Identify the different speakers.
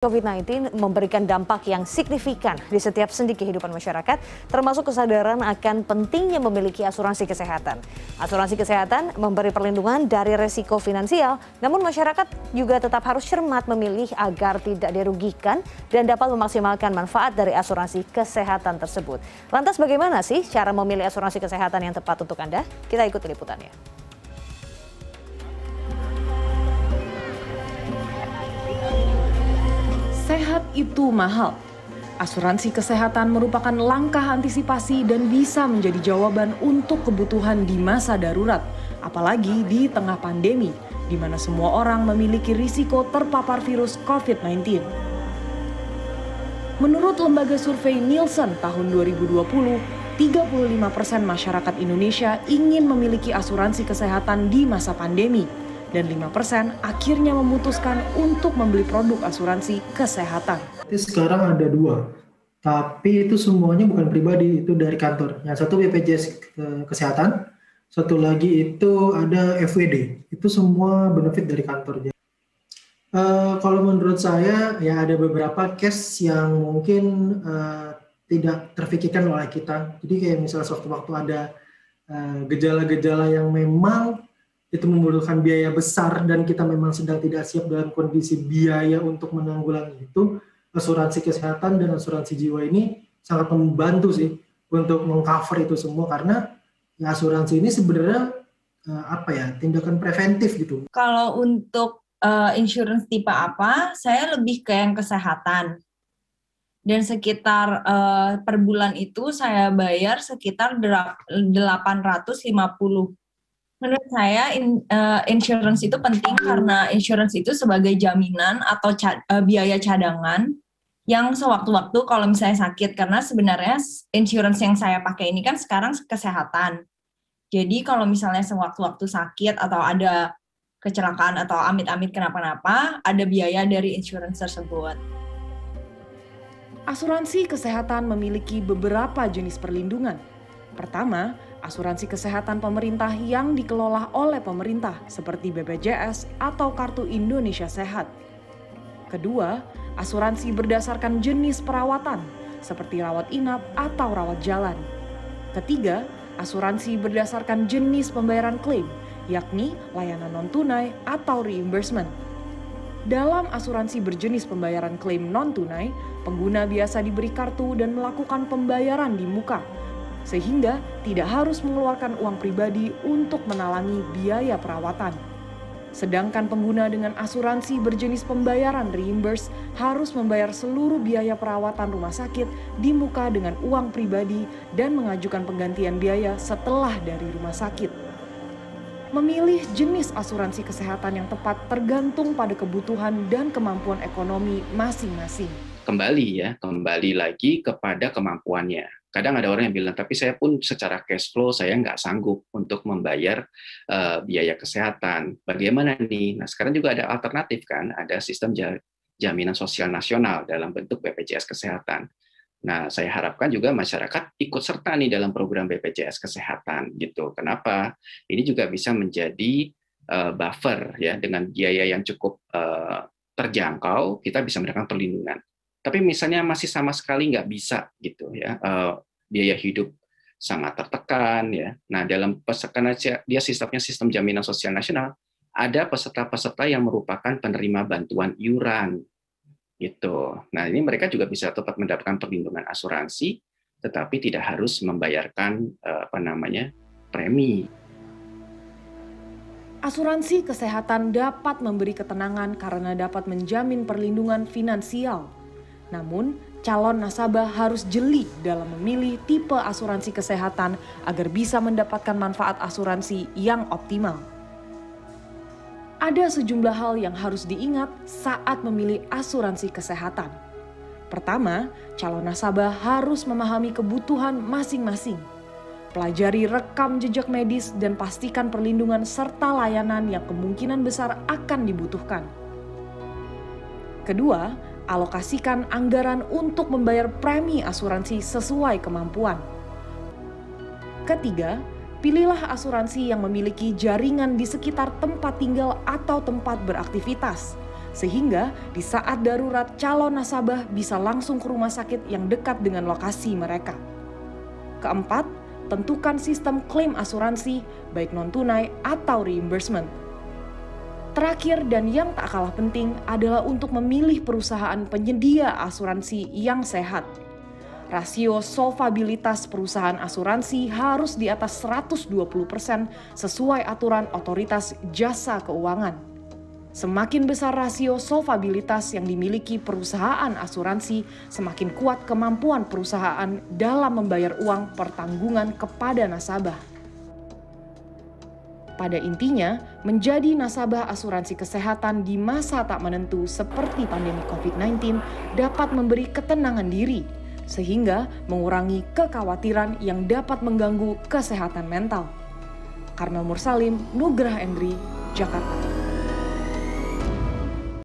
Speaker 1: COVID-19 memberikan dampak yang signifikan di setiap sendi kehidupan masyarakat, termasuk kesadaran akan pentingnya memiliki asuransi kesehatan. Asuransi kesehatan memberi perlindungan dari resiko finansial, namun masyarakat juga tetap harus cermat memilih agar tidak dirugikan dan dapat memaksimalkan manfaat dari asuransi kesehatan tersebut. Lantas bagaimana sih cara memilih asuransi kesehatan yang tepat untuk Anda? Kita ikuti liputannya.
Speaker 2: Sehat itu mahal. Asuransi kesehatan merupakan langkah antisipasi dan bisa menjadi jawaban untuk kebutuhan di masa darurat, apalagi di tengah pandemi, di mana semua orang memiliki risiko terpapar virus COVID-19. Menurut lembaga survei Nielsen tahun 2020, 35% masyarakat Indonesia ingin memiliki asuransi kesehatan di masa pandemi. Dan 5% akhirnya memutuskan untuk membeli produk asuransi kesehatan.
Speaker 3: Sekarang ada 2, tapi itu semuanya bukan pribadi, itu dari kantor. Yang satu BPJS Kesehatan, satu lagi itu ada FWD, itu semua benefit dari kantornya. Kalau menurut saya, ya ada beberapa case yang mungkin tidak terfikirkan oleh kita. Jadi kayak misalnya sewaktu-waktu ada gejala-gejala yang memang itu membutuhkan biaya besar dan kita memang sedang tidak siap dalam kondisi biaya untuk menanggulangi itu, asuransi kesehatan dan asuransi jiwa ini sangat membantu sih untuk mengcover itu semua, karena ya asuransi ini sebenarnya tindakan preventif gitu.
Speaker 4: Kalau untuk insurance tipe apa, saya lebih ke yang kesehatan. Dan sekitar per bulan itu saya bayar sekitar 850. Menurut saya insurance itu penting karena insurance itu sebagai jaminan atau biaya cadangan yang sewaktu-waktu kalau misalnya sakit, karena sebenarnya insurance yang saya pakai ini kan sekarang kesehatan. Jadi kalau misalnya sewaktu-waktu sakit atau ada kecelakaan atau amit-amit kenapa-napa, ada biaya dari insurance tersebut.
Speaker 2: Asuransi kesehatan memiliki beberapa jenis perlindungan. Pertama, asuransi kesehatan pemerintah yang dikelola oleh pemerintah seperti BPJS atau Kartu Indonesia Sehat. Kedua, asuransi berdasarkan jenis perawatan seperti rawat inap atau rawat jalan. Ketiga, asuransi berdasarkan jenis pembayaran klaim, yakni layanan non-tunai atau reimbursement. Dalam asuransi berjenis pembayaran klaim non-tunai, pengguna biasa diberi kartu dan melakukan pembayaran di muka, sehingga tidak harus mengeluarkan uang pribadi untuk menalangi biaya perawatan. Sedangkan pengguna dengan asuransi berjenis pembayaran reimburse harus membayar seluruh biaya perawatan rumah sakit di muka dengan uang pribadi dan mengajukan penggantian biaya setelah dari rumah sakit. Memilih jenis asuransi kesehatan yang tepat tergantung pada kebutuhan dan kemampuan ekonomi masing-masing.
Speaker 5: Kembali lagi kepada kemampuannya. Kadang ada orang yang bilang, tapi saya pun secara cash flow saya nggak sanggup untuk membayar biaya kesehatan. Bagaimana nih? Nah, sekarang juga ada alternatif kan, ada sistem jaminan sosial nasional dalam bentuk BPJS Kesehatan. Nah, saya harapkan juga masyarakat ikut serta nih dalam program BPJS Kesehatan gitu. Kenapa? Ini juga bisa menjadi buffer ya, dengan biaya yang cukup terjangkau, kita bisa mendapatkan perlindungan. Tapi misalnya masih sama sekali nggak bisa gitu ya, biaya hidup sangat tertekan ya. Nah, karena dia sistem jaminan sosial nasional, ada peserta-peserta yang merupakan penerima bantuan iuran gitu. Nah, ini mereka juga bisa tetap mendapatkan perlindungan asuransi, tetapi tidak harus membayarkan premi.
Speaker 2: Asuransi kesehatan dapat memberi ketenangan karena dapat menjamin perlindungan finansial. Namun, calon nasabah harus jeli dalam memilih tipe asuransi kesehatan agar bisa mendapatkan manfaat asuransi yang optimal. Ada sejumlah hal yang harus diingat saat memilih asuransi kesehatan. Pertama, calon nasabah harus memahami kebutuhan masing-masing. Pelajari rekam jejak medis dan pastikan perlindungan serta layanan yang kemungkinan besar akan dibutuhkan. Kedua, alokasikan anggaran untuk membayar premi asuransi sesuai kemampuan. Ketiga, pilihlah asuransi yang memiliki jaringan di sekitar tempat tinggal atau tempat beraktivitas, sehingga di saat darurat calon nasabah bisa langsung ke rumah sakit yang dekat dengan lokasi mereka. Keempat, tentukan sistem klaim asuransi baik non-tunai atau reimbursement. Terakhir dan yang tak kalah penting adalah untuk memilih perusahaan penyedia asuransi yang sehat. Rasio solvabilitas perusahaan asuransi harus di atas 120% sesuai aturan otoritas jasa keuangan. Semakin besar rasio solvabilitas yang dimiliki perusahaan asuransi, semakin kuat kemampuan perusahaan dalam membayar uang pertanggungan kepada nasabah. Pada intinya, menjadi nasabah asuransi kesehatan di masa tak menentu seperti pandemi COVID-19 dapat memberi ketenangan diri, sehingga mengurangi kekhawatiran yang dapat mengganggu kesehatan mental. Karmel Mursalim, Nugrah Endri, Jakarta.